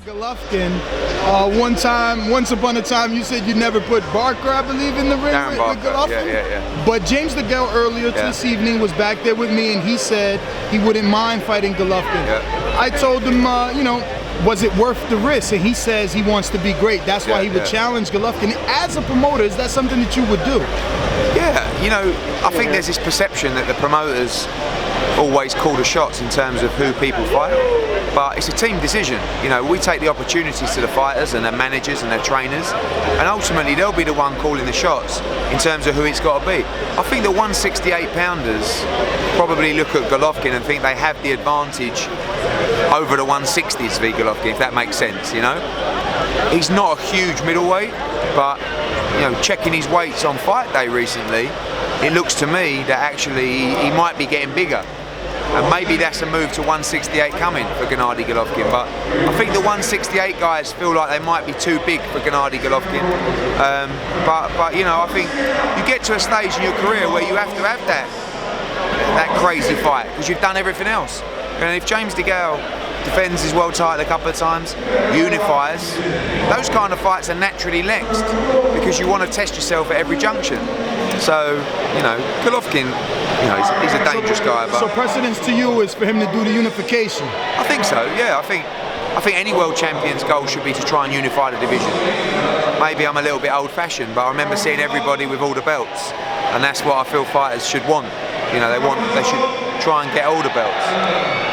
Golovkin, once upon a time, you said you never put Barker, I believe, in the ring with Golovkin. Yeah. But James DeGale earlier this evening was back there with me, and he said he wouldn't mind fighting Golovkin. Yeah. I told him, you know, was it worth the risk? And he says he wants to be great. That's why he would challenge Golovkin. As a promoter, is that something that you would do? Yeah, you know, I think there's this perception that the promoters always call the shots in terms of who people fight, but it's a team decision. You know, we take the opportunities to the fighters and their managers and their trainers, and ultimately they'll be the one calling the shots in terms of who it's got to be. I think the 168 pounders probably look at Golovkin and think they have the advantage over the 160s v Golovkin, if that makes sense, you know. He's not a huge middleweight, but you know, checking his weights on fight day recently, it looks to me that actually he might be getting bigger. And maybe that's a move to 168 coming for Gennady Golovkin. But I think the 168 guys feel like they might be too big for Gennady Golovkin. But you know, I think you get to a stage in your career where you have to have that crazy fight because you've done everything else. And if James DeGale defends his world title a couple of times, unifies, those kind of fights are naturally next because you want to test yourself at every junction. So, you know, Golovkin, you know, he's a dangerous guy. But so precedence to you is for him to do the unification? I think so, yeah. I think any world champion's goal should be to try and unify the division. Maybe I'm a little bit old-fashioned, but I remember seeing everybody with all the belts, and that's what I feel fighters should want. You know, they should try and get all the belts.